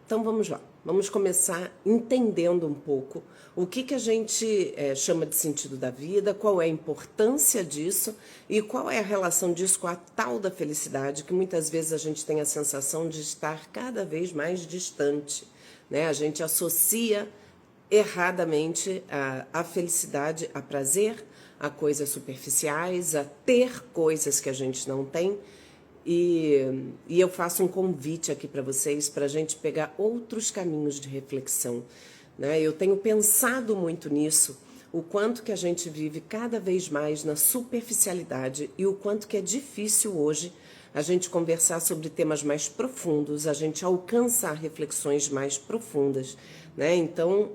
Então vamos lá, vamos começar entendendo um pouco o que a gente chama de sentido da vida, qual é a importância disso e qual é a relação disso com a tal da felicidade, que muitas vezes a gente tem a sensação de estar cada vez mais distante, né? A gente associa erradamente a felicidade a prazer, a coisas superficiais, a ter coisas que a gente não tem. E eu faço um convite aqui para vocês, para a gente pegar outros caminhos de reflexão, né? Eu tenho pensado muito nisso, o quanto que a gente vive cada vez mais na superficialidade e o quanto que é difícil hoje a gente conversar sobre temas mais profundos, a gente alcançar reflexões mais profundas, né? Então,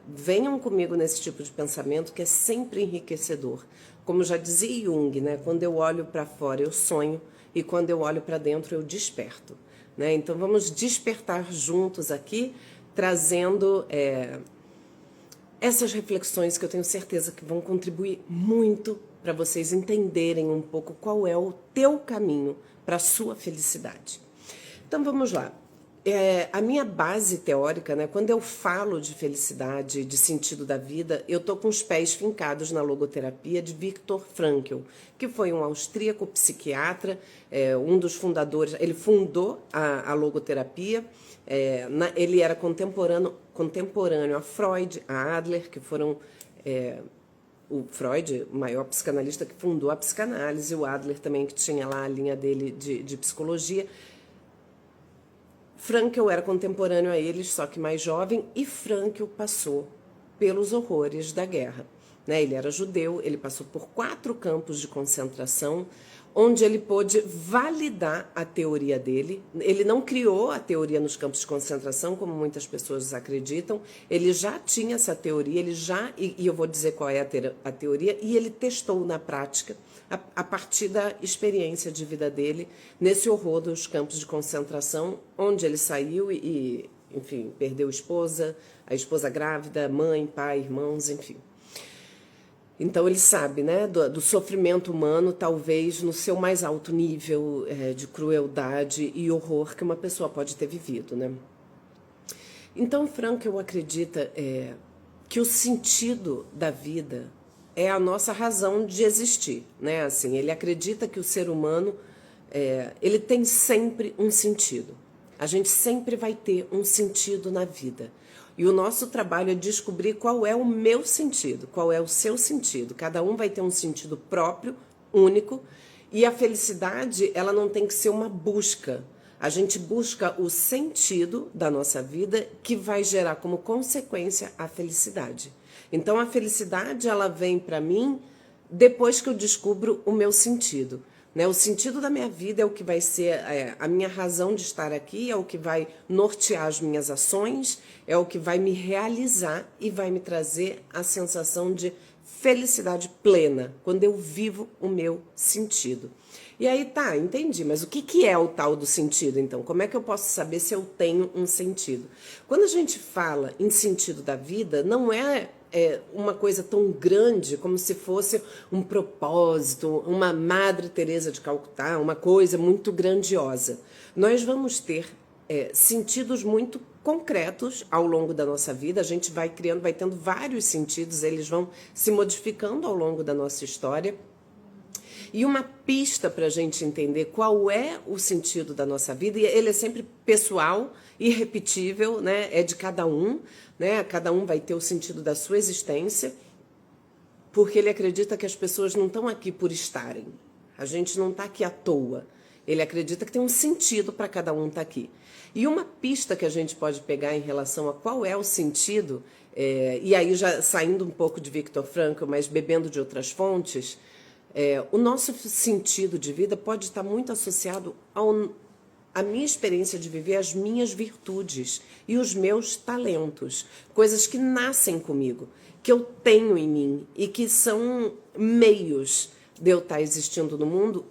venham comigo nesse tipo de pensamento que é sempre enriquecedor. Como já dizia Jung, né? Quando eu olho para fora eu sonho, e quando eu olho para dentro eu desperto, né? Então vamos despertar juntos aqui, trazendo essas reflexões que eu tenho certeza que vão contribuir muito para vocês entenderem um pouco qual é o teu caminho para a sua felicidade. Então vamos lá. A minha base teórica, né, quando eu falo de felicidade, de sentido da vida, eu estou com os pés fincados na logoterapia de Viktor Frankl, que foi um austríaco psiquiatra, um dos fundadores, ele fundou a logoterapia, ele era contemporâneo a Freud, a Adler, que foram... o Freud, o maior psicanalista que fundou a psicanálise, o Adler também, que tinha lá a linha dele de psicologia. Frankl era contemporâneo a eles, só que mais jovem, e Frankl passou pelos horrores da guerra, né? Ele era judeu, ele passou por 4 campos de concentração, onde ele pôde validar a teoria dele. Ele não criou a teoria nos campos de concentração, como muitas pessoas acreditam, ele já tinha essa teoria, e eu vou dizer qual é a teoria, e ele testou na prática, a partir da experiência de vida dele, nesse horror dos campos de concentração, onde ele saiu e enfim, perdeu a esposa grávida, mãe, pai, irmãos, enfim. Então ele sabe, né, do sofrimento humano, talvez no seu mais alto nível de crueldade e horror que uma pessoa pode ter vivido, né? Então Frankl acredita que o sentido da vida é a nossa razão de existir, né? Assim, ele acredita que o ser humano ele tem sempre um sentido. A gente sempre vai ter um sentido na vida. E o nosso trabalho é descobrir qual é o meu sentido, qual é o seu sentido. Cada um vai ter um sentido próprio, único, e a felicidade, ela não tem que ser uma busca. A gente busca o sentido da nossa vida que vai gerar como consequência a felicidade. Então a felicidade, ela vem para mim depois que eu descubro o meu sentido. O sentido da minha vida é o que vai ser a minha razão de estar aqui, é o que vai nortear as minhas ações, é o que vai me realizar e vai me trazer a sensação de felicidade plena, quando eu vivo o meu sentido. E aí tá, entendi, mas o que é o tal do sentido então? Como é que eu posso saber se eu tenho um sentido? Quando a gente fala em sentido da vida, não é uma coisa tão grande como se fosse um propósito, uma Madre Teresa de Calcutá, uma coisa muito grandiosa. Nós vamos ter sentidos muito concretos ao longo da nossa vida, a gente vai criando, vai tendo vários sentidos, eles vão se modificando ao longo da nossa história. E uma pista para a gente entender qual é o sentido da nossa vida, e ele é sempre pessoal, irrepetível, né? É de cada um, né? Cada um vai ter o sentido da sua existência, porque ele acredita que as pessoas não estão aqui por estarem. A gente não está aqui à toa. Ele acredita que tem um sentido para cada um estar aqui. E uma pista que a gente pode pegar em relação a qual é o sentido, e aí já saindo um pouco de Viktor Frankl, mas bebendo de outras fontes, o nosso sentido de vida pode estar muito associado à minha experiência de viver, às minhas virtudes e os meus talentos, coisas que nascem comigo, que eu tenho em mim e que são meios de eu estar existindo no mundo.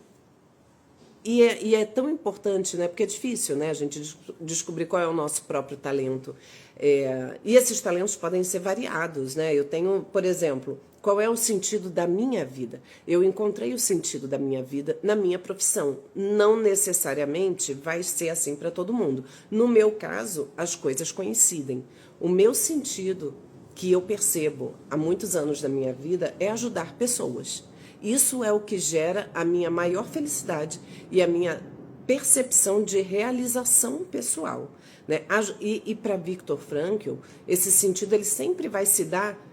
E é tão importante, né? Porque é difícil, né? A gente descobrir qual é o nosso próprio talento. E esses talentos podem ser variados, né? Eu tenho, por exemplo, Qual é o sentido da minha vida? Eu encontrei o sentido da minha vida na minha profissão. Não necessariamente vai ser assim para todo mundo. No meu caso, as coisas coincidem. O meu sentido, que eu percebo há muitos anos da minha vida, é ajudar pessoas. Isso é o que gera a minha maior felicidade e a minha percepção de realização pessoal, né? E para Viktor Frankl, esse sentido ele sempre vai se dar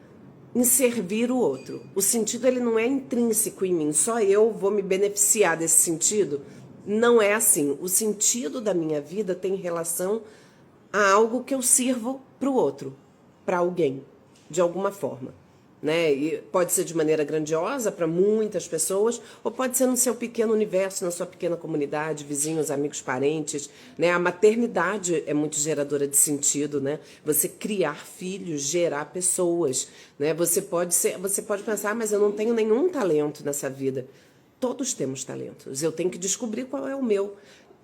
em servir o outro. O sentido ele não é intrínseco em mim, só eu vou me beneficiar desse sentido. Não é assim. O sentido da minha vida tem relação a algo que eu sirvo para o outro, para alguém, de alguma forma. Né? E pode ser de maneira grandiosa para muitas pessoas, ou pode ser no seu pequeno universo, na sua pequena comunidade, vizinhos, amigos, parentes. Né? A maternidade é muito geradora de sentido, né? Você criar filhos, gerar pessoas. Né? Você pode pensar, mas eu não tenho nenhum talento nessa vida. Todos temos talentos. Eu tenho que descobrir qual é o meu.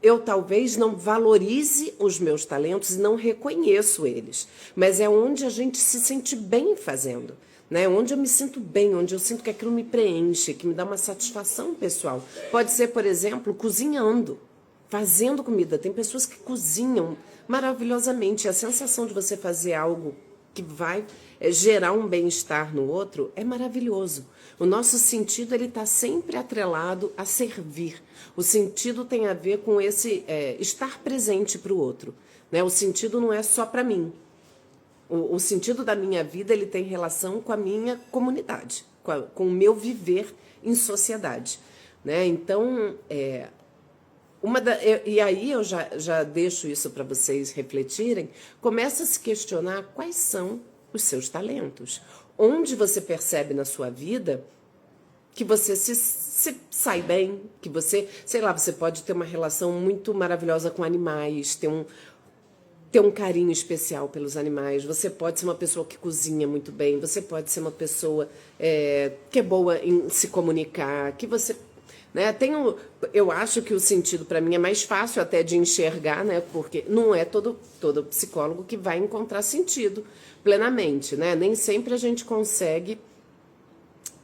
Eu talvez não valorize os meus talentos e não reconheço eles, mas é onde a gente se sente bem fazendo. Né? Onde eu me sinto bem, onde eu sinto que aquilo me preenche, que me dá uma satisfação pessoal. Pode ser, por exemplo, cozinhando, fazendo comida. Tem pessoas que cozinham maravilhosamente. A sensação de você fazer algo que vai gerar um bem-estar no outro é maravilhoso. O nosso sentido ele está sempre atrelado a servir. O sentido tem a ver com esse estar presente para o outro. Né? O sentido não é só para mim. O sentido da minha vida ele tem relação com a minha comunidade, com o meu viver em sociedade. Né? Então, e aí eu já deixo isso para vocês refletirem, começa a se questionar quais são os seus talentos. Onde você percebe na sua vida que você se sai bem, que você, sei lá, você pode ter uma relação muito maravilhosa com animais, ter um carinho especial pelos animais, você pode ser uma pessoa que cozinha muito bem, você pode ser uma pessoa que é boa em se comunicar, que você... Né, eu acho que o sentido para mim é mais fácil até de enxergar, né, porque não é todo psicólogo que vai encontrar sentido plenamente. Né? Nem sempre a gente consegue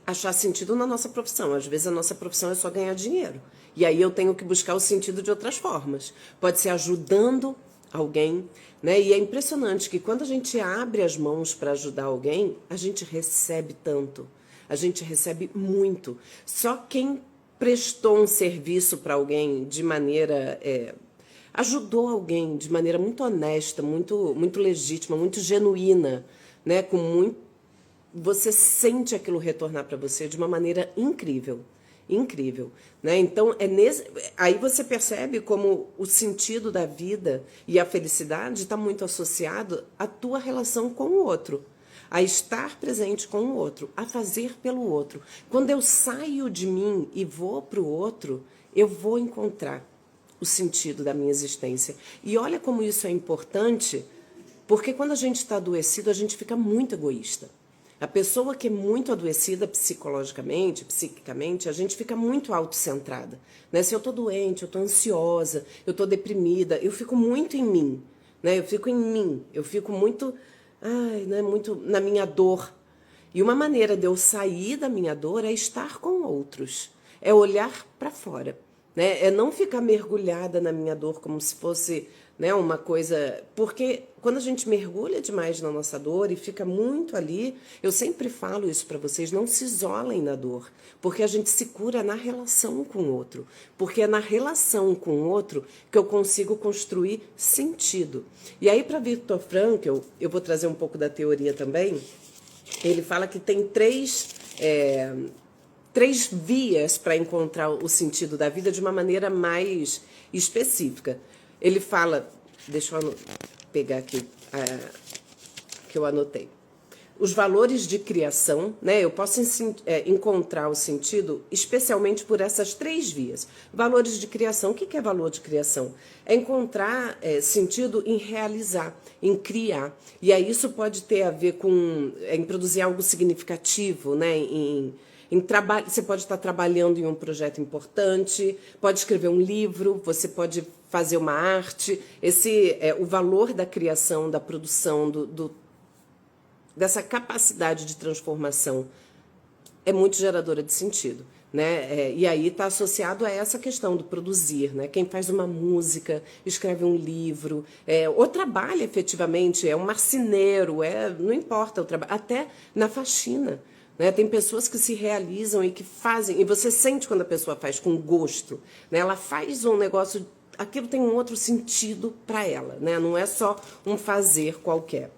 achar sentido na nossa profissão. Às vezes a nossa profissão é só ganhar dinheiro. E aí eu tenho que buscar o sentido de outras formas. Pode ser ajudando alguém, né? E é impressionante que quando a gente abre as mãos para ajudar alguém, a gente recebe tanto, a gente recebe muito. Só quem prestou um serviço para alguém de maneira... ajudou alguém de maneira muito honesta, muito legítima, muito genuína, né? Você sente aquilo retornar para você de uma maneira incrível. Incrível, né? Então aí você percebe como o sentido da vida e a felicidade está muito associado à tua relação com o outro, a estar presente com o outro, a fazer pelo outro. Quando eu saio de mim e vou para o outro, eu vou encontrar o sentido da minha existência. E olha como isso é importante, porque quando a gente está adoecido, a gente fica muito egoísta. A pessoa que é muito adoecida psicologicamente, psiquicamente, a gente fica muito autocentrada. Né? Se eu estou doente, eu estou ansiosa, eu estou deprimida, eu fico muito em mim. Né? Eu fico em mim, eu fico muito, muito na minha dor. E uma maneira de eu sair da minha dor é estar com outros, é olhar para fora. Né? É não ficar mergulhada na minha dor como se fosse... Né, uma coisa, porque quando a gente mergulha demais na nossa dor e fica muito ali, eu sempre falo isso para vocês, não se isolem na dor, porque a gente se cura na relação com o outro, porque é na relação com o outro que eu consigo construir sentido. E aí para Viktor Frankl, eu vou trazer um pouco da teoria também, ele fala que tem três vias para encontrar o sentido da vida de uma maneira mais específica. Ele fala, deixa eu pegar aqui que eu anotei. Os valores de criação, né? Eu posso encontrar o sentido especialmente por essas três vias. Valores de criação, o que é valor de criação? É encontrar sentido em realizar, em criar. E aí isso pode ter a ver com em produzir algo significativo, né? Você pode estar trabalhando em um projeto importante, pode escrever um livro, você pode fazer uma arte. Esse é o valor da criação, da produção, dessa capacidade de transformação é muito geradora de sentido. Né? E aí está associado a essa questão do produzir, né? Quem faz uma música, escreve um livro, ou trabalha efetivamente, é um marceneiro, não importa o trabalho, até na faxina. Né? Tem pessoas que se realizam e que fazem, e você sente quando a pessoa faz com gosto, né? Ela faz um negócio, aquilo tem um outro sentido para ela, né? Não é só um fazer qualquer.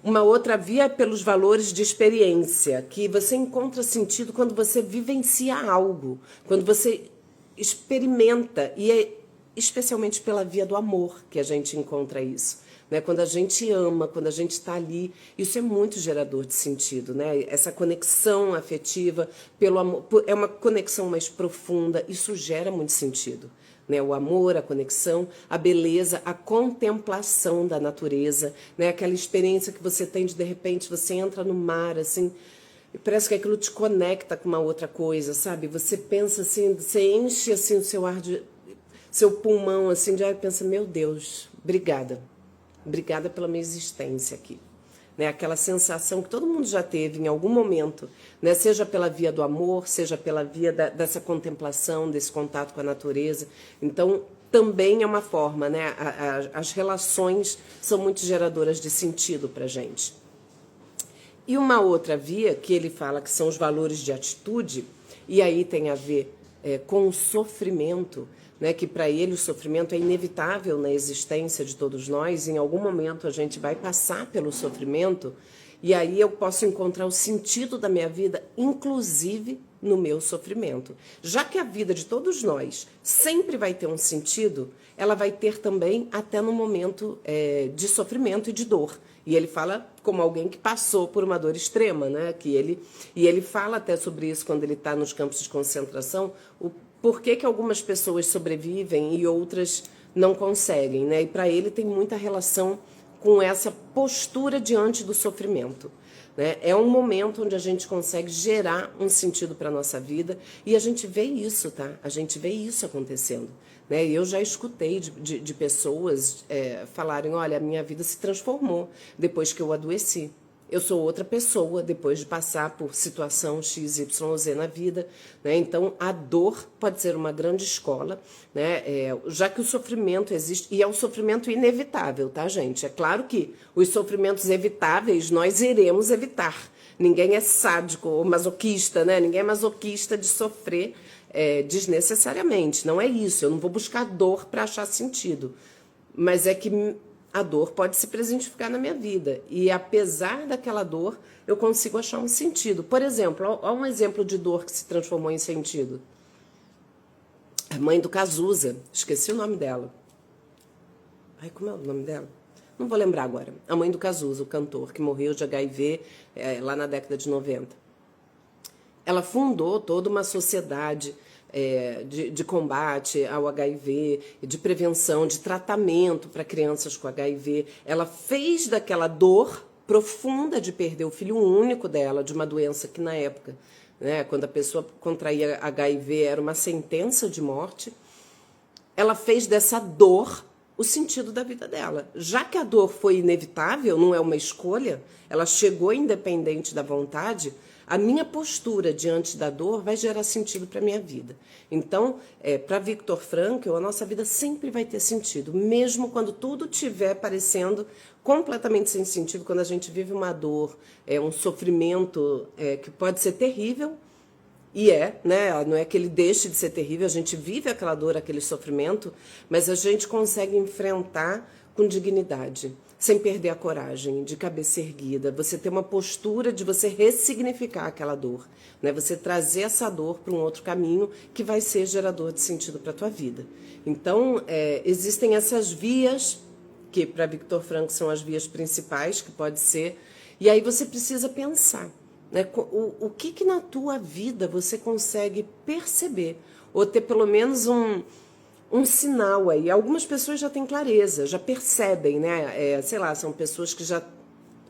Uma outra via é pelos valores de experiência, que você encontra sentido quando você vivencia algo, quando você experimenta, e é especialmente pela via do amor que a gente encontra isso. Né? Quando a gente ama, quando a gente está ali, isso é muito gerador de sentido. Né? Essa conexão afetiva pelo amor, é uma conexão mais profunda, isso gera muito sentido. Né, o amor, a conexão, a beleza, a contemplação da natureza, né, aquela experiência que você tem de repente, você entra no mar, assim, e parece que aquilo te conecta com uma outra coisa, sabe? Você pensa assim, você enche assim o seu ar, seu pulmão assim, de ar e pensa, meu Deus, obrigada. Obrigada pela minha existência aqui. Né, aquela sensação que todo mundo já teve em algum momento, né, seja pela via do amor, seja pela via dessa contemplação, desse contato com a natureza. Então, também é uma forma, né, as relações são muito geradoras de sentido para a gente. E uma outra via que ele fala que são os valores de atitude, e aí tem a ver com o sofrimento, né, que para ele o sofrimento é inevitável na existência de todos nós, em algum momento a gente vai passar pelo sofrimento, e aí eu posso encontrar o sentido da minha vida, inclusive no meu sofrimento. Já que a vida de todos nós sempre vai ter um sentido, ela vai ter também até no momento de sofrimento e de dor. E ele fala como alguém que passou por uma dor extrema, né? E ele fala até sobre isso quando ele está nos campos de concentração, por que algumas pessoas sobrevivem e outras não conseguem, né? E para ele tem muita relação com essa postura diante do sofrimento. Né? É um momento onde a gente consegue gerar um sentido para a nossa vida e a gente vê isso, tá? A gente vê isso acontecendo. Né? Eu já escutei de pessoas falarem, olha, a minha vida se transformou depois que eu adoeci. Eu sou outra pessoa depois de passar por situação X, Y, Z na vida. Né? Então, a dor pode ser uma grande escola, né? Já que o sofrimento existe, e é um sofrimento inevitável, tá, gente? É claro que os sofrimentos evitáveis nós iremos evitar. Ninguém é sádico ou masoquista, né? Ninguém é masoquista de sofrer desnecessariamente. Não é isso. Eu não vou buscar dor para achar sentido. Mas é que a dor pode se presentificar na minha vida. E apesar daquela dor, eu consigo achar um sentido. Por exemplo, olha um exemplo de dor que se transformou em sentido. A mãe do Cazuza, esqueci o nome dela. Ai, como é o nome dela? Não vou lembrar agora. A mãe do Cazuza, o cantor, que morreu de HIV lá na década de 90. Ela fundou toda uma sociedade de combate ao HIV, de prevenção, de tratamento para crianças com HIV. Ela fez daquela dor profunda de perder o filho único dela, de uma doença que na época, né, quando a pessoa contraía HIV, era uma sentença de morte. Ela fez dessa dor o sentido da vida dela. Já que a dor foi inevitável, não é uma escolha, ela chegou independente da vontade, a minha postura diante da dor vai gerar sentido para a minha vida. Então, para Viktor Frankl, a nossa vida sempre vai ter sentido, mesmo quando tudo estiver parecendo completamente sem sentido, quando a gente vive uma dor, um sofrimento que pode ser terrível, e né? Não é que ele deixe de ser terrível, a gente vive aquela dor, aquele sofrimento, mas a gente consegue enfrentar com dignidade, sem perder a coragem, de cabeça erguida. Você ter uma postura de você ressignificar aquela dor, né? Você trazer essa dor para um outro caminho que vai ser gerador de sentido para a tua vida. Então, existem essas vias, que para Viktor Frankl são as vias principais, que pode ser, e aí você precisa pensar, né? O que na tua vida você consegue perceber, ou ter pelo menos um sinal aí. Algumas pessoas já têm clareza, já percebem, né? Sei lá, são pessoas que já,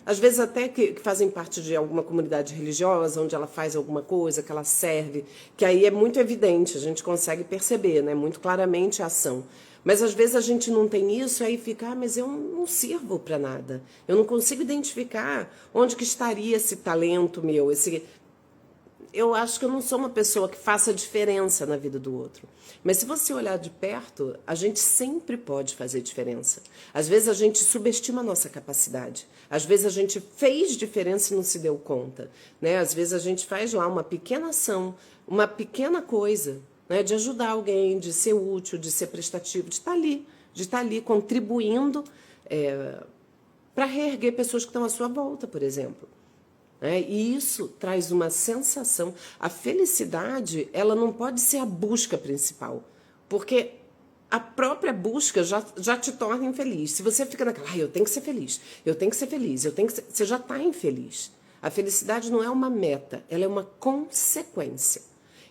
às vezes até que fazem parte de alguma comunidade religiosa, onde ela faz alguma coisa, que ela serve, que aí é muito evidente, a gente consegue perceber, né? Muito claramente a ação. Mas às vezes a gente não tem isso, aí fica, mas eu não sirvo para nada. Eu não consigo identificar onde que estaria esse talento meu, eu acho que eu não sou uma pessoa que faça diferença na vida do outro. Mas se você olhar de perto, a gente sempre pode fazer diferença. Às vezes a gente subestima a nossa capacidade. Às vezes a gente fez diferença e não se deu conta, né? Às vezes a gente faz lá uma pequena ação, uma pequena coisa, né? De ajudar alguém, de ser útil, de ser prestativo, de estar ali contribuindo para reerguer pessoas que estão à sua volta, por exemplo. E isso traz uma sensação. A felicidade, ela não pode ser a busca principal, porque a própria busca já te torna infeliz. Se você fica naquela, eu tenho que ser feliz, eu tenho que ser feliz, você já está infeliz. A felicidade não é uma meta, ela é uma consequência.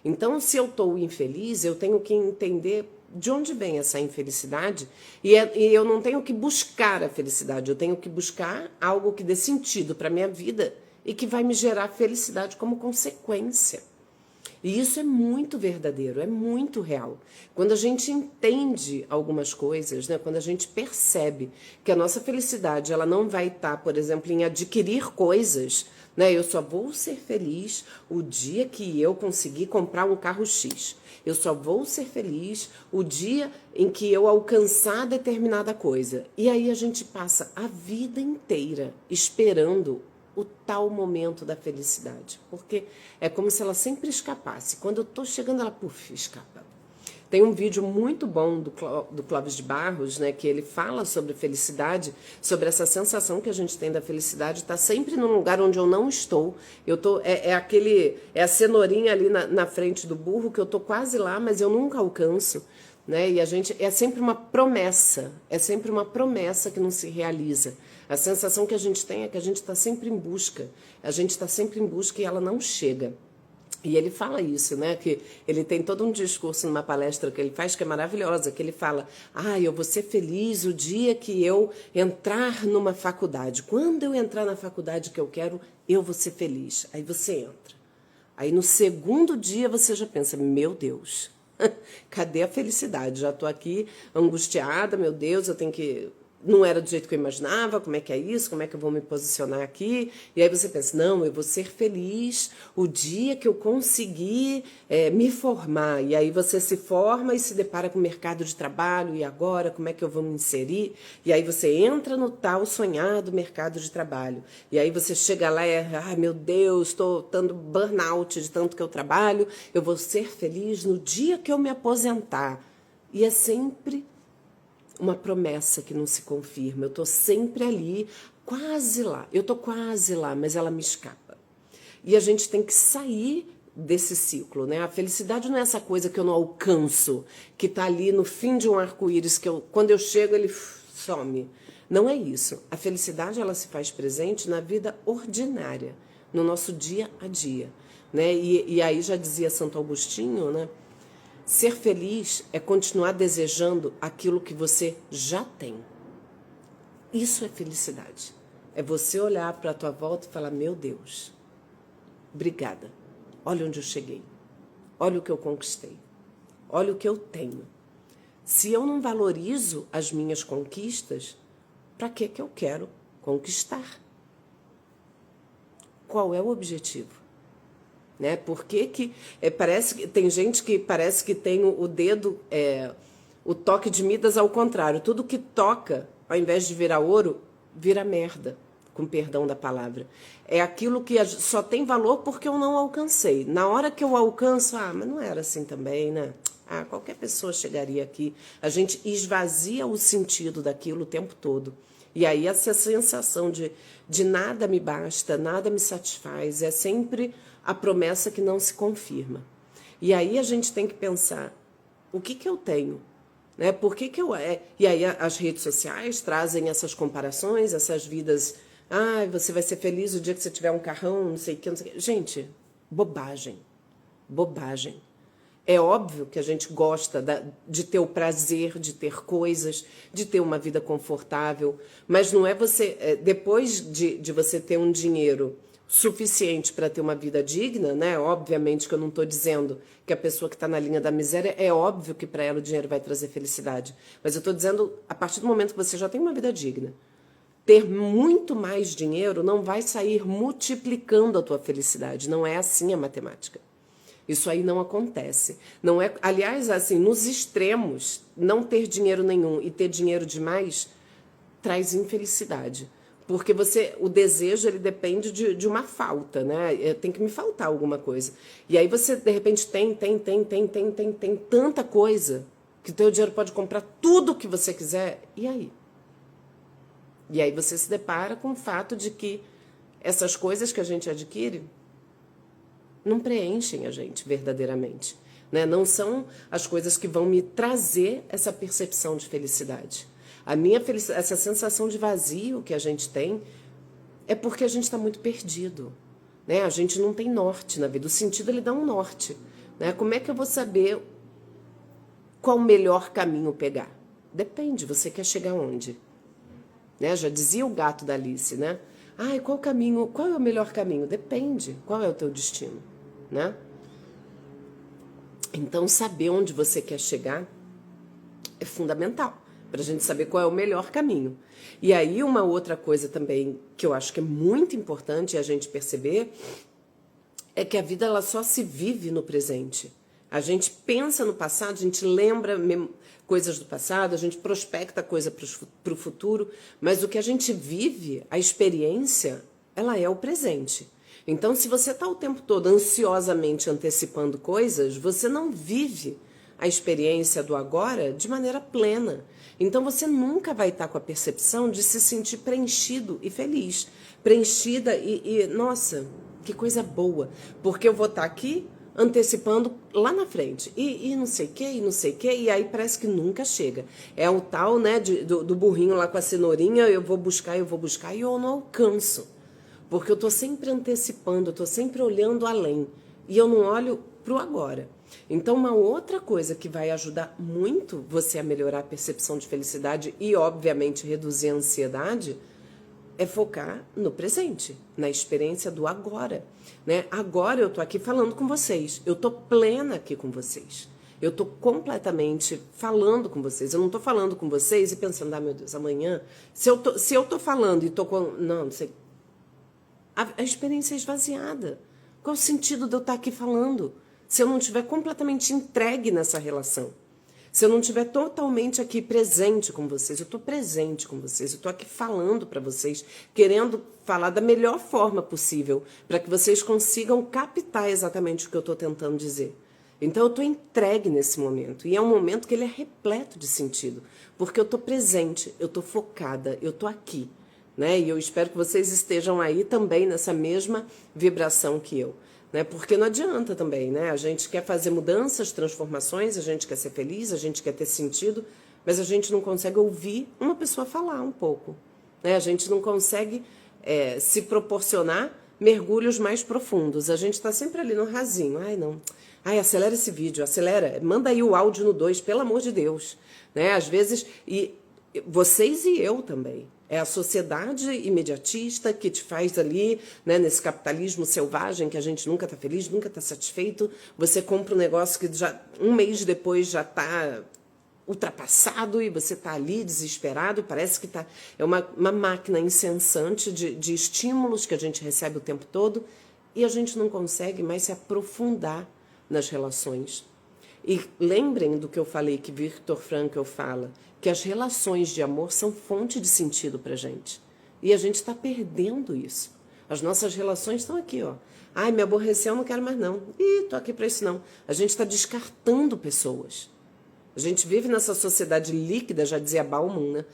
Então, se eu estou infeliz, eu tenho que entender de onde vem essa infelicidade e eu não tenho que buscar a felicidade, eu tenho que buscar algo que dê sentido para a minha vida e que vai me gerar felicidade como consequência. E isso é muito verdadeiro, é muito real. Quando a gente entende algumas coisas, né, quando a gente percebe que a nossa felicidade ela não vai estar, por exemplo, em adquirir coisas, né, eu só vou ser feliz o dia que eu conseguir comprar um carro X. Eu só vou ser feliz o dia em que eu alcançar determinada coisa. E aí a gente passa a vida inteira esperando o tal momento da felicidade, porque é como se ela sempre escapasse. Quando eu estou chegando, ela, escapa. Tem um vídeo muito bom do Clóvis de Barros, né, que ele fala sobre felicidade, sobre essa sensação que a gente tem da felicidade, está sempre num lugar onde eu não estou. Eu tô, é a cenourinha ali na frente do burro, que eu estou quase lá, mas eu nunca alcanço. Né? E a gente é sempre uma promessa que não se realiza. A sensação que a gente tem é que a gente está sempre em busca, e ela não chega. E ele fala isso, né? Que ele tem todo um discurso numa palestra que ele faz que é maravilhosa, que ele fala, eu vou ser feliz o dia que eu entrar numa faculdade. Quando eu entrar na faculdade que eu quero, eu vou ser feliz. Aí você entra. Aí no segundo dia você já pensa, meu Deus, cadê a felicidade? Já estou aqui angustiada, meu Deus, eu tenho que... Não era do jeito que eu imaginava, como é que é isso, como é que eu vou me posicionar aqui? E aí você pensa, não, eu vou ser feliz o dia que eu conseguir me formar. E aí você se forma e se depara com o mercado de trabalho, e agora como é que eu vou me inserir? E aí você entra no tal sonhado mercado de trabalho. E aí você chega lá e meu Deus, estou dando burnout de tanto que eu trabalho, eu vou ser feliz no dia que eu me aposentar. E é sempre uma promessa que não se confirma. Eu estou sempre ali, quase lá. Eu estou quase lá, mas ela me escapa. E a gente tem que sair desse ciclo, né? A felicidade não é essa coisa que eu não alcanço, que está ali no fim de um arco-íris, que quando eu chego ele some. Não é isso. A felicidade ela se faz presente na vida ordinária, no nosso dia a dia, né? E aí já dizia Santo Agostinho, né? Ser feliz é continuar desejando aquilo que você já tem. Isso é felicidade. É você olhar para a tua volta e falar, meu Deus, obrigada. Olha onde eu cheguei. Olha o que eu conquistei. Olha o que eu tenho. Se eu não valorizo as minhas conquistas, para que eu quero conquistar? Qual é o objetivo? Né? Porque parece que tem gente que parece que tem o dedo, o toque de Midas ao contrário. Tudo que toca, ao invés de virar ouro, vira merda, com perdão da palavra. É aquilo que só tem valor porque eu não alcancei. Na hora que eu alcanço, mas não era assim também, né? Qualquer pessoa chegaria aqui. A gente esvazia o sentido daquilo o tempo todo. E aí essa sensação de nada me basta, nada me satisfaz, é sempre a promessa que não se confirma. E aí a gente tem que pensar, o que eu tenho? Né? Por que eu... E aí as redes sociais trazem essas comparações, essas vidas... você vai ser feliz o dia que você tiver um carrão, não sei o que, não sei o que. Gente, bobagem. Bobagem. É óbvio que a gente gosta de ter o prazer, de ter coisas, de ter uma vida confortável, mas não é você... depois de você ter um dinheiro suficiente para ter uma vida digna, né? Obviamente que eu não estou dizendo que a pessoa que está na linha da miséria, é óbvio que para ela o dinheiro vai trazer felicidade. Mas eu estou dizendo, a partir do momento que você já tem uma vida digna, ter muito mais dinheiro não vai sair multiplicando a tua felicidade. Não é assim a matemática. Isso aí não acontece. Não é, aliás, assim, nos extremos, não ter dinheiro nenhum e ter dinheiro demais traz infelicidade. Porque o desejo, ele depende de uma falta, né? Tem que me faltar alguma coisa. E aí você, de repente, tem tanta coisa que o teu dinheiro pode comprar tudo o que você quiser. E aí? E aí você se depara com o fato de que essas coisas que a gente adquire não preenchem a gente verdadeiramente, né? Não são as coisas que vão me trazer essa percepção de felicidade. A minha felicidade, essa sensação de vazio que a gente tem é porque a gente está muito perdido, né? A gente não tem norte na vida. O sentido, ele dá um norte, né? Como é que eu vou saber qual o melhor caminho pegar? Depende, você quer chegar onde? Né? Já dizia o gato da Alice, né? Ai, qual é o melhor caminho? Depende, qual é o teu destino, né? Então, saber onde você quer chegar é fundamental para a gente saber qual é o melhor caminho. E aí, uma outra coisa também que eu acho que é muito importante a gente perceber é que a vida, ela só se vive no presente. A gente pensa no passado, a gente lembra coisas do passado, a gente prospecta coisa para o futuro, mas o que a gente vive, a experiência, ela é o presente. Então, se você está o tempo todo ansiosamente antecipando coisas, você não vive a experiência do agora de maneira plena. Então, você nunca vai estar com a percepção de se sentir preenchido e feliz. Preenchida nossa, que coisa boa, porque eu vou estar aqui antecipando lá na frente, e não sei o que, e aí parece que nunca chega. É o tal, né, do burrinho lá com a cenourinha, eu vou buscar, e eu não alcanço, porque eu tô sempre antecipando, eu tô sempre olhando além, e eu não olho pro agora. Então, uma outra coisa que vai ajudar muito você a melhorar a percepção de felicidade e, obviamente, reduzir a ansiedade é focar no presente, na experiência do agora, né? Agora eu tô aqui falando com vocês, eu tô plena aqui com vocês, eu tô completamente falando com vocês, eu não tô falando com vocês e pensando, ah, meu Deus, amanhã, se eu tô falando e tô com, não sei, a experiência é esvaziada. Qual o sentido de eu estar aqui falando se eu não estiver completamente entregue nessa relação? Se eu não estiver totalmente aqui presente com vocês, eu estou presente com vocês, eu estou aqui falando para vocês, querendo falar da melhor forma possível, para que vocês consigam captar exatamente o que eu estou tentando dizer. Então eu estou entregue nesse momento, e é um momento que ele é repleto de sentido, porque eu estou presente, eu estou focada, eu estou aqui, né? E eu espero que vocês estejam aí também nessa mesma vibração que eu. Né? Porque não adianta também, né? A gente quer fazer mudanças, transformações, a gente quer ser feliz, a gente quer ter sentido, mas a gente não consegue ouvir uma pessoa falar um pouco, né? A gente não consegue se proporcionar mergulhos mais profundos. A gente está sempre ali no rasinho. Ai, não. Ai, acelera esse vídeo, acelera. Manda aí o áudio no 2, pelo amor de Deus. Né? Às vezes, e vocês e eu também. É a sociedade imediatista que te faz ali, né, nesse capitalismo selvagem, que a gente nunca está feliz, nunca está satisfeito. Você compra um negócio que já um mês depois já está ultrapassado e você está ali desesperado. Parece que é uma máquina incessante de estímulos que a gente recebe o tempo todo e a gente não consegue mais se aprofundar nas relações. E lembrem do que eu falei, que Viktor Frankl fala, que as relações de amor são fonte de sentido pra gente. E a gente está perdendo isso. As nossas relações estão aqui, ó. Ai, me aborreceu, não quero mais não. Ih, tô aqui para isso não. A gente está descartando pessoas. A gente vive nessa sociedade líquida, já dizia Bauman, né?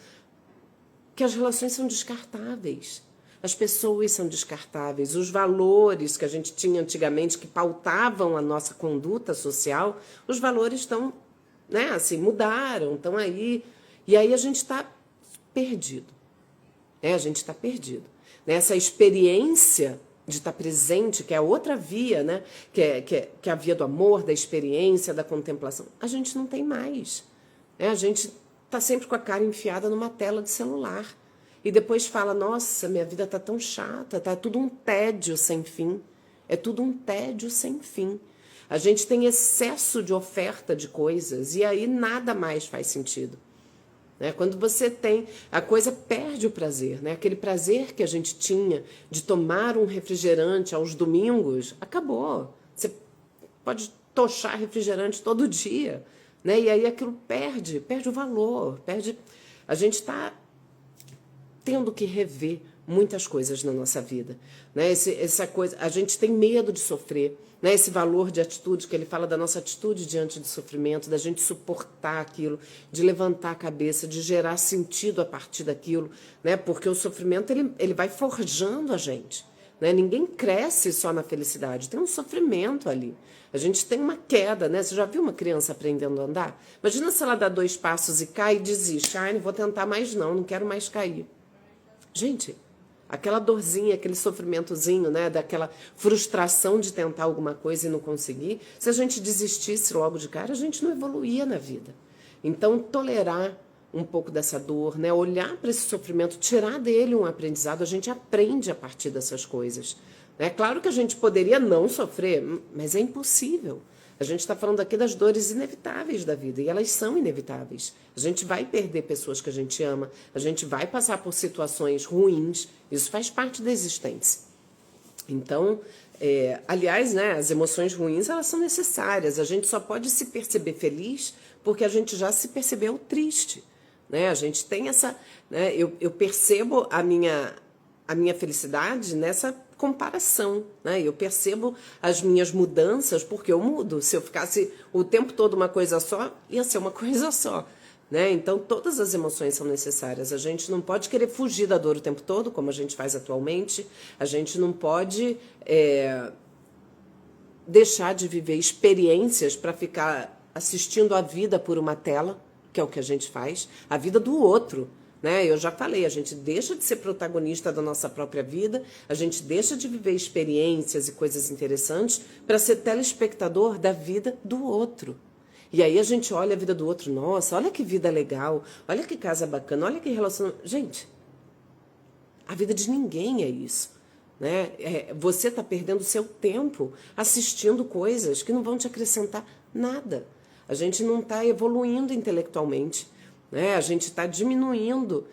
Que as relações são descartáveis. As pessoas são descartáveis, os valores que a gente tinha antigamente que pautavam a nossa conduta social, os valores estão, né, assim, mudaram, estão aí. E aí a gente está perdido. A gente está perdido. Essa experiência de estar presente, que é a outra via, né, que é a via do amor, da experiência, da contemplação, a gente não tem mais. A gente está sempre com a cara enfiada numa tela de celular. E depois fala, nossa, minha vida tá tão chata, tá tudo um tédio sem fim. É tudo um tédio sem fim. A gente tem excesso de oferta de coisas e aí nada mais faz sentido. né? Quando você tem, a coisa perde o prazer, né? Aquele prazer que a gente tinha de tomar um refrigerante aos domingos, acabou. Você pode tochar refrigerante todo dia, né? E aí aquilo perde o valor, perde. A gente está tendo que rever muitas coisas na nossa vida, né? Essa coisa, a gente tem medo de sofrer, né? Esse valor de atitude que ele fala da nossa atitude diante do sofrimento, da gente suportar aquilo, de levantar a cabeça, de gerar sentido a partir daquilo, né? Porque o sofrimento ele vai forjando a gente, né? Ninguém cresce só na felicidade, tem um sofrimento ali. A gente tem uma queda, né? Você já viu uma criança aprendendo a andar? Imagina se ela dá 2 passos e cai e desiste. Ai, não vou tentar mais não quero mais cair. Gente, aquela dorzinha, aquele sofrimentozinho, né, daquela frustração de tentar alguma coisa e não conseguir, se a gente desistisse logo de cara, a gente não evoluía na vida. Então, tolerar um pouco dessa dor, né, olhar para esse sofrimento, tirar dele um aprendizado, a gente aprende a partir dessas coisas. É claro que a gente poderia não sofrer, mas é impossível. A gente está falando aqui das dores inevitáveis da vida, e elas são inevitáveis. A gente vai perder pessoas que a gente ama, a gente vai passar por situações ruins, isso faz parte da existência. Então, aliás, né, as emoções ruins, elas são necessárias. A gente só pode se perceber feliz porque a gente já se percebeu triste, né? A gente tem essa... Né, eu percebo a minha felicidade nessa comparação, né? Eu percebo as minhas mudanças porque eu mudo. Se eu ficasse o tempo todo uma coisa só, ia ser uma coisa só, né? Então todas as emoções são necessárias. A gente não pode querer fugir da dor o tempo todo, como a gente faz atualmente. A gente não pode deixar de viver experiências para ficar assistindo a vida por uma tela, que é o que a gente faz, a vida do outro. Né? Eu já falei, a gente deixa de ser protagonista da nossa própria vida, a gente deixa de viver experiências e coisas interessantes para ser telespectador da vida do outro. E aí a gente olha a vida do outro, nossa, olha que vida legal, olha que casa bacana, olha que relacionamento. Gente, a vida de ninguém é isso. Né? Você está perdendo seu tempo assistindo coisas que não vão te acrescentar nada. A gente não está evoluindo intelectualmente. Né? A gente está diminuindo,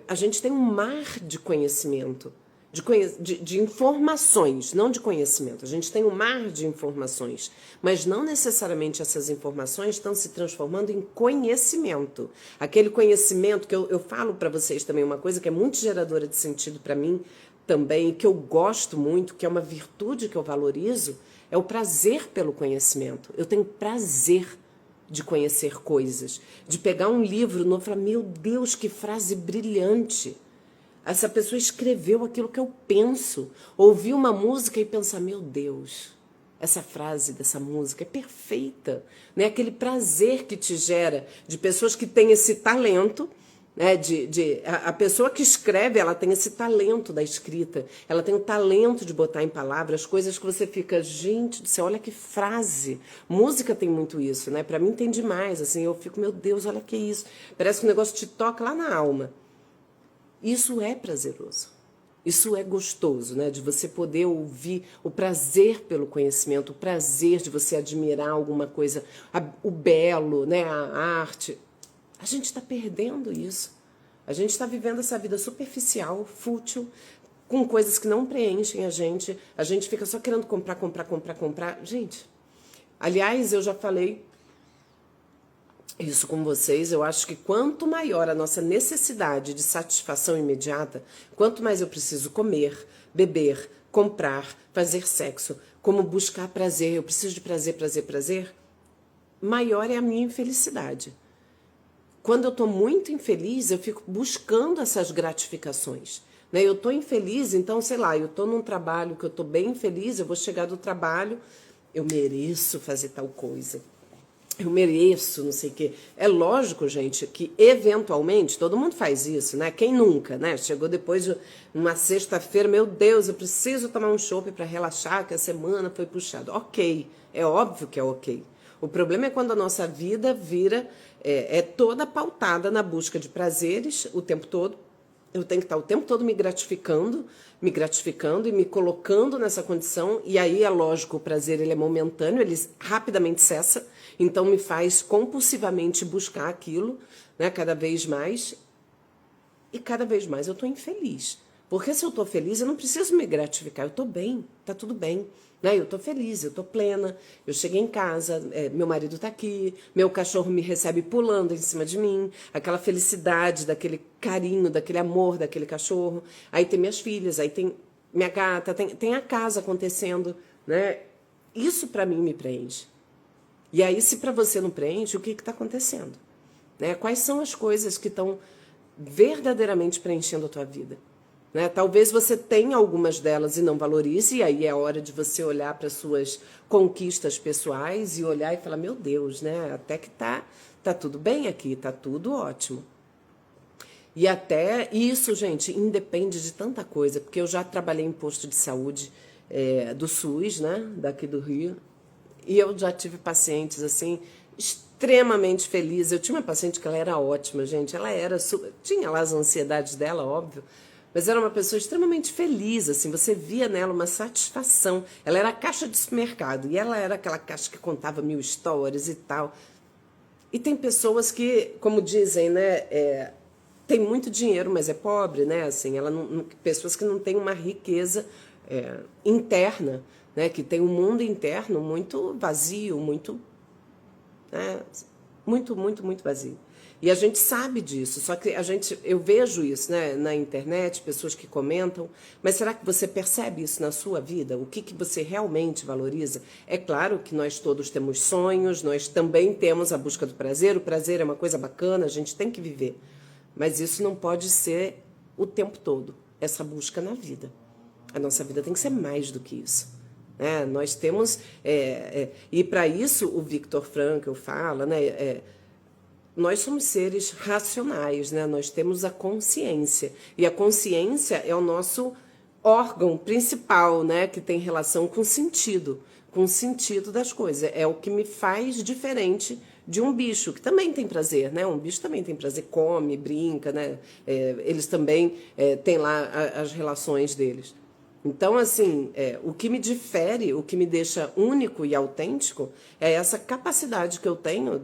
a gente tem um mar de conhecimento, de informações, não de conhecimento. A gente tem um mar de informações, mas não necessariamente essas informações estão se transformando em conhecimento. Aquele conhecimento que eu falo para vocês também, uma coisa que é muito geradora de sentido para mim também, que eu gosto muito, que é uma virtude que eu valorizo, é o prazer pelo conhecimento. Eu tenho prazer de conhecer coisas, de pegar um livro novo e falar, meu Deus, que frase brilhante. Essa pessoa escreveu aquilo que eu penso. Ouvir uma música e pensar, meu Deus, essa frase dessa música é perfeita. Né? Aquele prazer que te gera de pessoas que têm esse talento, né? A pessoa que escreve, ela tem esse talento da escrita, ela tem o talento de botar em palavras coisas que você fica, gente do céu, olha que frase. Música tem muito isso, né? Para mim tem demais, assim, eu fico, meu Deus, olha que isso. Parece que o negócio te toca lá na alma. Isso é prazeroso. Isso é gostoso, né? De você poder ouvir o prazer pelo conhecimento, o prazer de você admirar alguma coisa, o belo, né? A arte. A gente está perdendo isso. A gente está vivendo essa vida superficial, fútil, com coisas que não preenchem a gente. A gente fica só querendo comprar. Gente, aliás, eu já falei isso com vocês. Eu acho que quanto maior a nossa necessidade de satisfação imediata, quanto mais eu preciso comer, beber, comprar, fazer sexo, como buscar prazer, eu preciso de prazer, maior é a minha infelicidade. Quando eu estou muito infeliz, eu fico buscando essas gratificações. Né? Eu estou infeliz, então, sei lá, eu estou num trabalho que eu estou bem infeliz, eu vou chegar do trabalho, eu mereço fazer tal coisa. Eu mereço, não sei o quê. É lógico, gente, que eventualmente, todo mundo faz isso, né? Quem nunca, né? Chegou depois de uma sexta-feira, meu Deus, eu preciso tomar um chopp para relaxar, que a semana foi puxada. Ok, é óbvio que é ok. O problema é quando a nossa vida vira, é toda pautada na busca de prazeres o tempo todo, Eu tenho que estar o tempo todo me gratificando e me colocando nessa condição. E aí, é lógico, o prazer ele é momentâneo, ele rapidamente cessa. Então, me faz compulsivamente buscar aquilo, né, cada vez mais. E cada vez mais eu estou infeliz. Porque se eu estou feliz, eu não preciso me gratificar. Eu estou bem, está tudo bem. Né? Eu estou feliz, eu estou plena. Eu cheguei em casa, meu marido está aqui, meu cachorro me recebe pulando em cima de mim. Aquela felicidade, daquele carinho, daquele amor daquele cachorro. Aí tem minhas filhas, aí tem minha gata, tem a casa acontecendo. Né? Isso para mim me preenche. E aí, se para você não preenche, o que está acontecendo? Né? Quais são as coisas que estão verdadeiramente preenchendo a tua vida? Né? Talvez você tenha algumas delas e não valorize, e aí é hora de você olhar para suas conquistas pessoais e olhar e falar, meu Deus, né? Até que tá tudo bem aqui, tá tudo ótimo. E até isso, gente, independe de tanta coisa, porque eu já trabalhei em posto de saúde do SUS, né? Daqui do Rio, e eu já tive pacientes assim extremamente felizes. Eu tinha uma paciente que ela era ótima, gente. Ela era super, tinha lá as ansiedades dela, óbvio, mas era uma pessoa extremamente feliz, assim, você via nela uma satisfação. Ela era a caixa de supermercado, e ela era aquela caixa que contava 1000 histórias e tal. E tem pessoas que, como dizem, né, tem muito dinheiro, mas é pobre, né, assim, pessoas que não têm uma riqueza interna, né, que tem um mundo interno muito vazio, muito, né, muito vazio. E a gente sabe disso, só que eu vejo isso, né, na internet, pessoas que comentam, mas será que você percebe isso na sua vida? O que você realmente valoriza? É claro que nós todos temos sonhos, nós também temos a busca do prazer, o prazer é uma coisa bacana, a gente tem que viver, mas isso não pode ser o tempo todo, essa busca na vida. A nossa vida tem que ser mais do que isso. Né? Nós temos, e para isso o Viktor Frankl fala, né, nós somos seres racionais, né? Nós temos a consciência. E a consciência é o nosso órgão principal, né? Que tem relação com o sentido das coisas. É o que me faz diferente de um bicho, que também tem prazer, né? Um bicho também tem prazer, come, brinca, né? Eles também têm lá as relações deles. Então, assim, o que me difere, o que me deixa único e autêntico é essa capacidade que eu tenho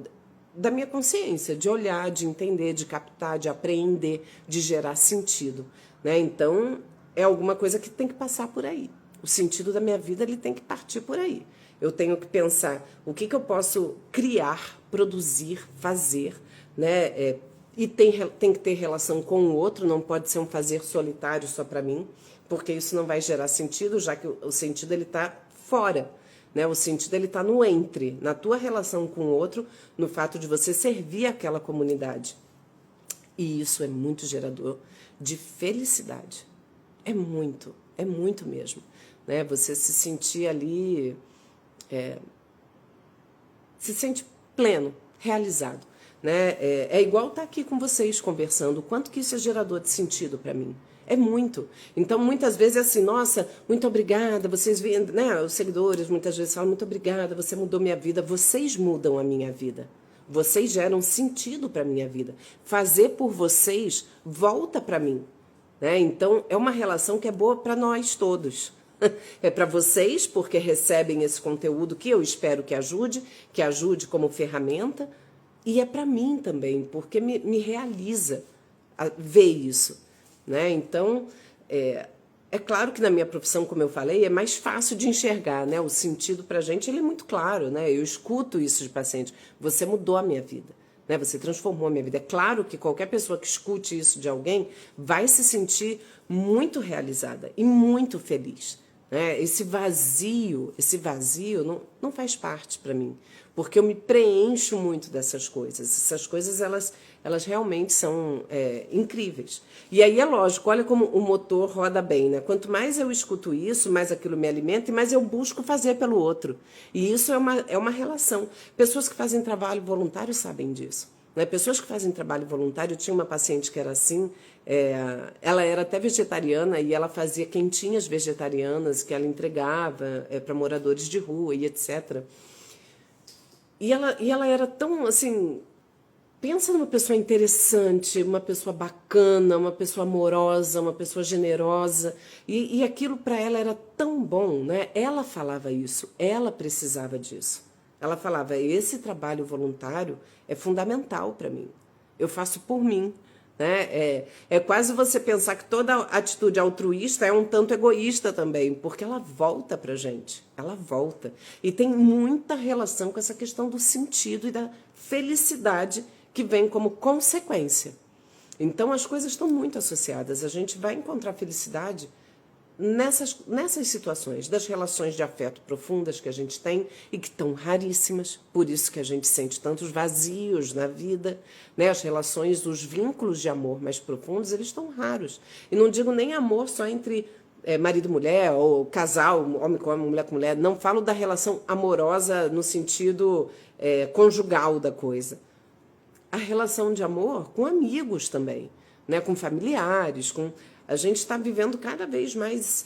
da minha consciência, de olhar, de entender, de captar, de apreender, de gerar sentido, né? Então, é alguma coisa que tem que passar por aí. O sentido da minha vida, ele tem que partir por aí. Eu tenho que pensar o que eu posso criar, produzir, fazer, né? E tem que ter relação com o outro, não pode ser um fazer solitário só para mim, porque isso não vai gerar sentido, já que o sentido ele está fora. Né? O sentido ele está no entre, na tua relação com o outro, no fato de você servir aquela comunidade. E isso é muito gerador de felicidade. É muito mesmo. Né? Você se sentir ali, se sente pleno, realizado. Né? É igual estar aqui com vocês conversando, o quanto que isso é gerador de sentido para mim. É muito. Então, muitas vezes é assim, nossa, muito obrigada, vocês veem, né, os seguidores muitas vezes falam, muito obrigada, você mudou minha vida. Vocês mudam a minha vida. Vocês geram sentido para a minha vida. Fazer por vocês volta para mim. Né? Então, é uma relação que é boa para nós todos. É para vocês, porque recebem esse conteúdo que eu espero que ajude como ferramenta. E é para mim também, porque me realiza ver isso. Né? Então, é claro que na minha profissão, como eu falei, é mais fácil de enxergar, né? O sentido para a gente ele é muito claro. Né? Eu escuto isso de paciente. Você mudou a minha vida. Né? Você transformou a minha vida. É claro que qualquer pessoa que escute isso de alguém vai se sentir muito realizada e muito feliz. Né? Esse vazio não faz parte para mim, porque eu me preencho muito dessas coisas. Essas coisas, elas realmente são incríveis. E aí é lógico, olha como o motor roda bem, né? Quanto mais eu escuto isso, mais aquilo me alimenta e mais eu busco fazer pelo outro. E isso é uma relação. Pessoas que fazem trabalho voluntário sabem disso. Né? Pessoas que fazem trabalho voluntário, eu tinha uma paciente que era assim, ela era até vegetariana e ela fazia quentinhas vegetarianas que ela entregava para moradores de rua e etc. E ela era tão, assim, pensa numa pessoa interessante, uma pessoa bacana, uma pessoa amorosa, uma pessoa generosa. E aquilo para ela era tão bom, né? Ela falava isso, ela precisava disso. Ela falava, esse trabalho voluntário é fundamental para mim. Eu faço por mim. Né? É quase você pensar que toda atitude altruísta é um tanto egoísta também, porque ela volta pra gente, ela volta. E tem muita relação com essa questão do sentido e da felicidade que vem como consequência. Então as coisas estão muito associadas. A gente vai encontrar felicidade nessas situações, das relações de afeto profundas que a gente tem e que estão raríssimas, por isso que a gente sente tantos vazios na vida, né? As relações, os vínculos de amor mais profundos, eles estão raros. E não digo nem amor só entre marido e mulher, ou casal, homem com homem, mulher com mulher, não falo da relação amorosa no sentido conjugal da coisa. A relação de amor com amigos também, né? Com familiares, com... A gente está vivendo cada vez mais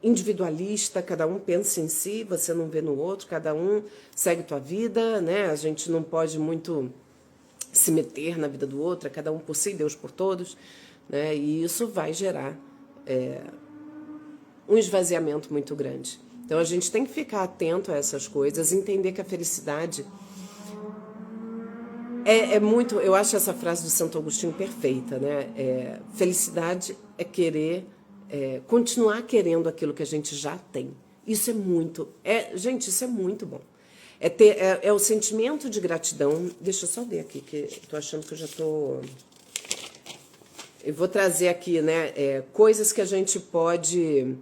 individualista, cada um pensa em si, você não vê no outro, cada um segue tua vida, né? A gente não pode muito se meter na vida do outro, é cada um por si, Deus por todos, né? E isso vai gerar um esvaziamento muito grande. Então a gente tem que ficar atento a essas coisas, entender que a felicidade é muito, eu acho essa frase do Santo Agostinho perfeita, né? Felicidade é querer, continuar querendo aquilo que a gente já tem. Isso é muito, gente, isso é muito bom. É o sentimento de gratidão. Deixa eu só ver aqui, que estou achando que eu já estou... Eu vou trazer aqui, né? Coisas que a gente pode...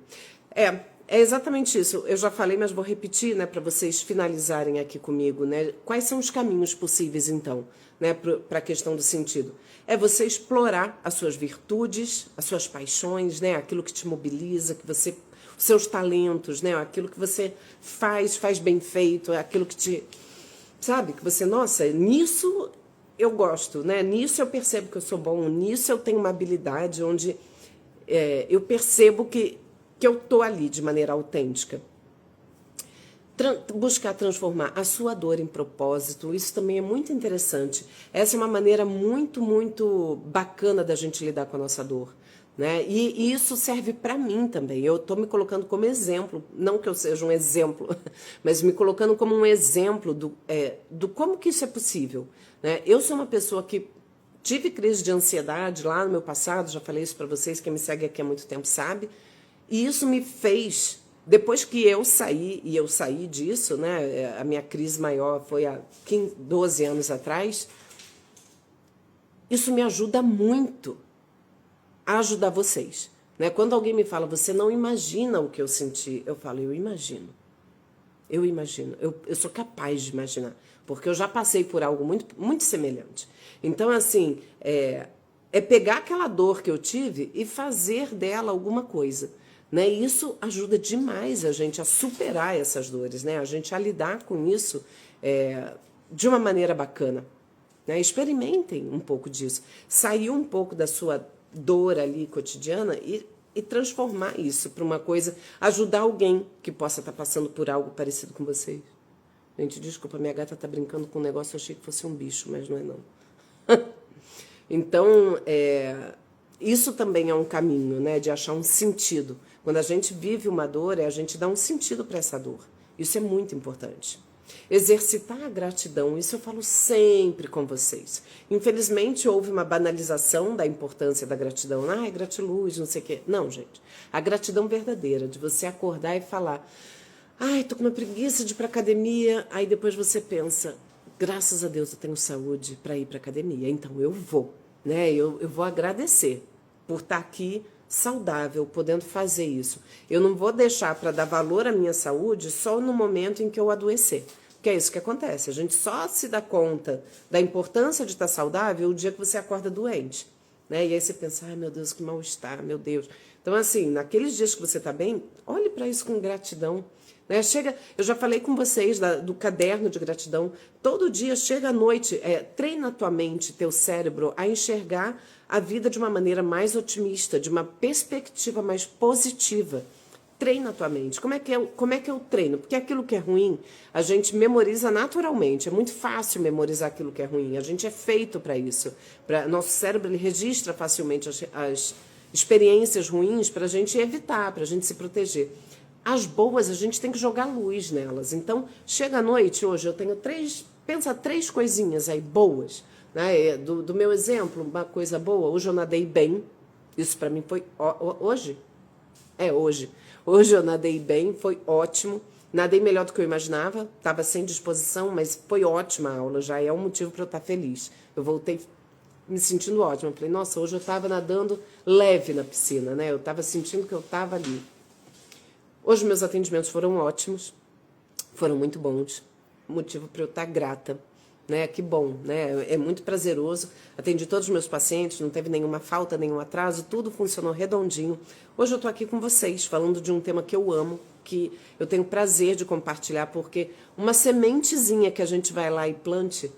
É exatamente isso. Eu já falei, mas vou repetir, né, para vocês finalizarem aqui comigo, né? Quais são os caminhos possíveis, então, né, para a questão do sentido? É você explorar as suas virtudes, as suas paixões, né, aquilo que te mobiliza, que você, os seus talentos, né, aquilo que você faz bem feito, aquilo que te, sabe, que você, nossa, nisso eu gosto, né? Nisso eu percebo que eu sou bom, nisso eu tenho uma habilidade onde eu percebo que eu estou ali de maneira autêntica. Buscar transformar a sua dor em propósito, isso também é muito interessante. Essa é uma maneira muito, muito bacana da gente lidar com a nossa dor, né? E isso serve para mim também. Eu estou me colocando como exemplo, não que eu seja um exemplo, mas me colocando como um exemplo do como que isso é possível, né? Eu sou uma pessoa que tive crise de ansiedade lá no meu passado, já falei isso para vocês, quem me segue aqui há muito tempo sabe. E isso me fez, depois que eu saí disso, né? A minha crise maior foi há 12 anos atrás, isso me ajuda muito a ajudar vocês, né? Quando alguém me fala, você não imagina o que eu senti, eu falo, eu imagino, eu sou capaz de imaginar, porque eu já passei por algo muito, muito semelhante. Então, assim, é pegar aquela dor que eu tive e fazer dela alguma coisa. Né? Isso ajuda demais a gente a superar essas dores, né? A gente a lidar com isso de uma maneira bacana. Né? Experimentem um pouco disso. Sair um pouco da sua dor ali cotidiana e transformar isso para uma coisa, ajudar alguém que possa estar passando por algo parecido com vocês. Gente, desculpa, minha gata está brincando com um negócio, eu achei que fosse um bicho, mas não é não. Então, isso também é um caminho, né, de achar um sentido. Quando a gente vive uma dor, a gente dá um sentido para essa dor. Isso é muito importante. Exercitar a gratidão, isso eu falo sempre com vocês. Infelizmente, houve uma banalização da importância da gratidão. É gratiluz, não sei o quê. Não, gente. A gratidão verdadeira, de você acordar e falar, tô com uma preguiça de ir para academia. Aí depois você pensa, graças a Deus eu tenho saúde para ir para academia, então eu vou. Né? Eu vou agradecer por estar aqui saudável, podendo fazer isso. Eu não vou deixar para dar valor à minha saúde só no momento em que eu adoecer. Porque é isso que acontece. A gente só se dá conta da importância de estar saudável o dia que você acorda doente. Né? E aí você pensa, meu Deus, que mal-estar, meu Deus. Então, assim, naqueles dias que você está bem, olhe para isso com gratidão. Né? Eu já falei com vocês do caderno de gratidão. Todo dia, chega à noite, treina a tua mente, teu cérebro a enxergar a vida de uma maneira mais otimista, de uma perspectiva mais positiva. Treina a tua mente. Como é que eu treino? Porque aquilo que é ruim, a gente memoriza naturalmente. É muito fácil memorizar aquilo que é ruim. A gente é feito para isso. Nosso cérebro ele registra facilmente as experiências ruins para a gente evitar, para a gente se proteger. As boas, a gente tem que jogar luz nelas. Então, chega à noite, hoje eu tenho pensa 3 coisinhas aí boas. Né? Do meu exemplo, uma coisa boa, hoje eu nadei bem. Isso para mim foi hoje? Hoje. Hoje eu nadei bem, foi ótimo. Nadei melhor do que eu imaginava, estava sem disposição, mas foi ótima a aula, já é um motivo para eu estar feliz. Eu voltei me sentindo ótima. Falei, nossa, hoje eu estava nadando leve na piscina, né? Eu estava sentindo que eu estava ali. Hoje meus atendimentos foram ótimos, foram muito bons. Motivo para eu estar grata. Né? Que bom, né? É muito prazeroso. Atendi todos os meus pacientes, não teve nenhuma falta, nenhum atraso, tudo funcionou redondinho. Hoje eu tô aqui com vocês, falando de um tema que eu amo, que eu tenho prazer de compartilhar, porque uma sementezinha que a gente vai lá e plante,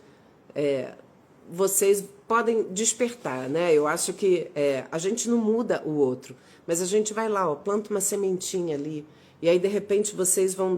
vocês podem despertar, né? Eu acho que a gente não muda o outro, mas a gente vai lá, ó, planta uma sementinha ali, e aí de repente vocês vão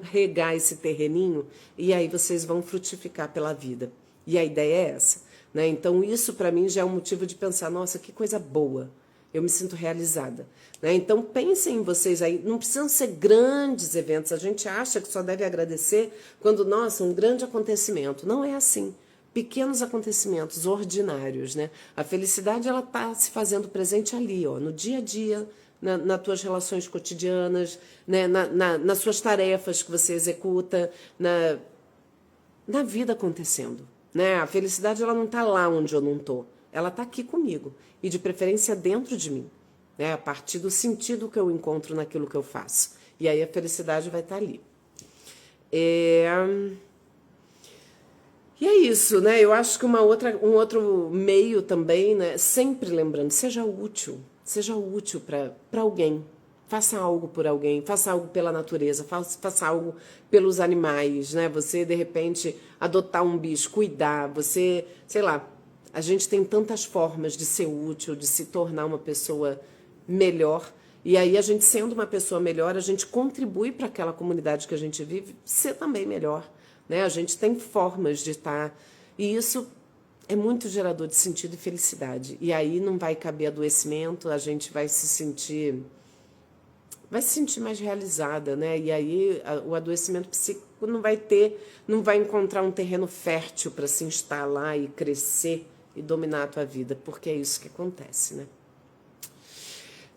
regar esse terreninho, e aí vocês vão frutificar pela vida. E a ideia é essa, né? Então isso para mim já é um motivo de pensar, nossa, que coisa boa. Eu me sinto realizada. Né? Então pensem em vocês aí, não precisam ser grandes eventos, a gente acha que só deve agradecer quando, nossa, um grande acontecimento. Não é assim. Pequenos acontecimentos ordinários, né? A felicidade, ela tá se fazendo presente ali, ó, no dia a dia, nas tuas relações cotidianas, né? Nas suas tarefas que você executa, na vida acontecendo, né? A felicidade, ela não tá lá onde eu não tô, ela tá aqui comigo, e de preferência dentro de mim, né? A partir do sentido que eu encontro naquilo que eu faço. E aí a felicidade vai estar ali. E é isso, né? Eu acho que um outro meio também, né? Sempre lembrando, seja útil para alguém. Faça algo por alguém, faça algo pela natureza, faça algo pelos animais, né? Você, de repente, adotar um bicho, cuidar, você, sei lá, a gente tem tantas formas de ser útil, de se tornar uma pessoa melhor. E aí, a gente sendo uma pessoa melhor, a gente contribui para aquela comunidade que a gente vive ser também melhor. Né? A gente tem formas de estar. E isso é muito gerador de sentido e felicidade. E aí não vai caber adoecimento, a gente vai se sentir mais realizada, né? E aí o adoecimento psíquico não vai encontrar um terreno fértil para se instalar e crescer e dominar a tua vida, porque é isso que acontece, né?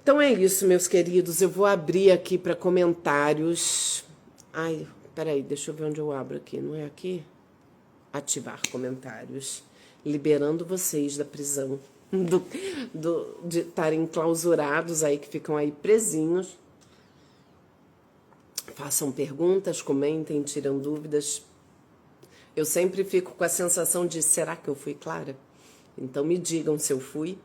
Então é isso, meus queridos. Eu vou abrir aqui para comentários. Ai, peraí, deixa eu ver onde eu abro aqui. Não é aqui? Ativar comentários. Liberando vocês da prisão. De estarem enclausurados aí, que ficam aí presinhos. Façam perguntas, comentem, tiram dúvidas. Eu sempre fico com a sensação de, será que eu fui clara? Então me digam se eu fui.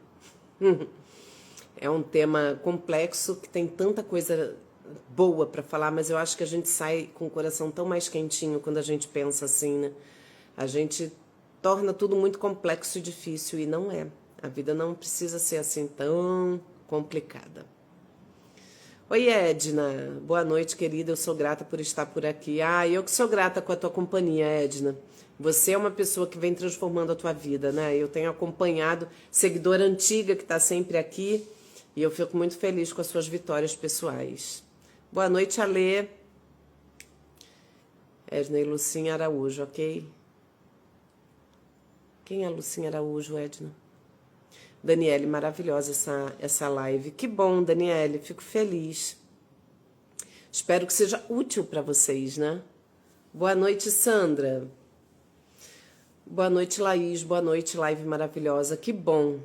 É um tema complexo, que tem tanta coisa boa para falar, mas eu acho que a gente sai com o coração tão mais quentinho quando a gente pensa assim, né? A gente torna tudo muito complexo e difícil, e não é. A vida não precisa ser assim tão complicada. Oi, Edna. Boa noite, querida. Eu sou grata por estar por aqui. Eu que sou grata com a tua companhia, Edna. Você é uma pessoa que vem transformando a tua vida, né? Eu tenho acompanhado, seguidora antiga que está sempre aqui, e eu fico muito feliz com as suas vitórias pessoais. Boa noite, Alê. Edna e Lucinha Araújo, ok? Quem é a Lucinha Araújo, Edna? Daniele, maravilhosa essa live. Que bom, Daniele, fico feliz. Espero que seja útil para vocês, né? Boa noite, Sandra. Boa noite, Laís. Boa noite, live maravilhosa. Que bom,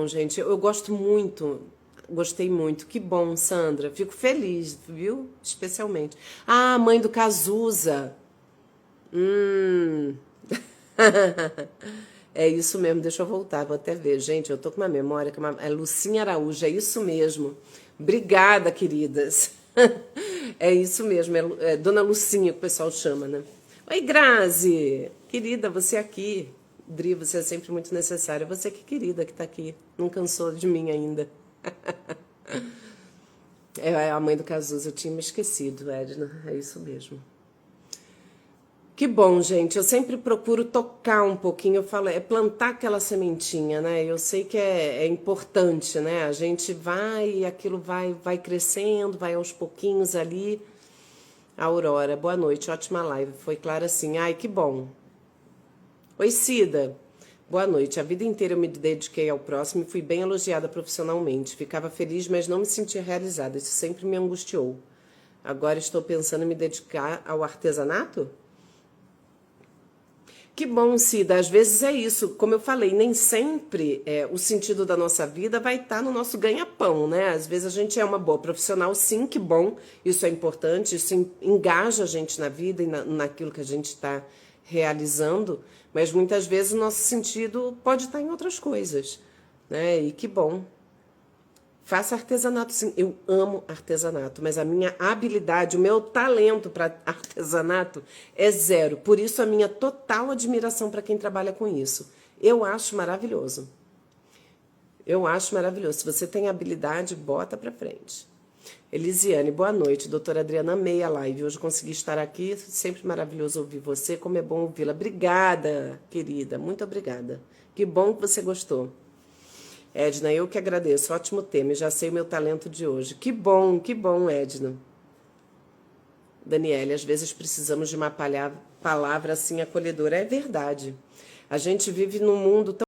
gente. Eu gosto muito, gostei muito. Que bom, Sandra. Fico feliz, viu? Especialmente. Mãe do Cazuza. É isso mesmo, deixa eu voltar, vou até ver. Gente, eu tô com uma memória, é Lucinha Araújo, é isso mesmo. Obrigada, queridas. É isso mesmo, é Dona Lucinha que o pessoal chama, né? Oi, Grazi, querida, você aqui. Dri, você é sempre muito necessária. Você que querida que tá aqui, não cansou de mim ainda. É a mãe do Cazuza, eu tinha me esquecido, Edna, é isso mesmo. Que bom, gente. Eu sempre procuro tocar um pouquinho, eu falo, é plantar aquela sementinha, né? Eu sei que é importante, né? A gente vai e aquilo vai crescendo, vai aos pouquinhos ali. Aurora, boa noite, ótima live. Foi clara assim. Ai, que bom. Oi, Cida. Boa noite. A vida inteira eu me dediquei ao próximo e fui bem elogiada profissionalmente. Ficava feliz, mas não me sentia realizada. Isso sempre me angustiou. Agora estou pensando em me dedicar ao artesanato? Que bom, Cida. Às vezes é isso. Como eu falei, nem sempre o sentido da nossa vida vai estar no nosso ganha-pão, né? Às vezes a gente é uma boa profissional, sim, que bom. Isso é importante, isso engaja a gente na vida e naquilo que a gente está realizando. Mas muitas vezes o nosso sentido pode estar em outras coisas, né? E que bom. Faça artesanato, sim. Eu amo artesanato, mas a minha habilidade, o meu talento para artesanato é zero. Por isso, a minha total admiração para quem trabalha com isso. Eu acho maravilhoso. Eu acho maravilhoso. Se você tem habilidade, bota para frente. Elisiane, boa noite. Doutora Adriana, amei a live. Hoje consegui estar aqui. Sempre maravilhoso ouvir você. Como é bom ouvi-la. Obrigada, querida. Muito obrigada. Que bom que você gostou. Edna, eu que agradeço. Ótimo tema. Já sei o meu talento de hoje. Que bom, Edna. Daniele, às vezes precisamos de uma palavra assim acolhedora. É verdade. A gente vive num mundo tão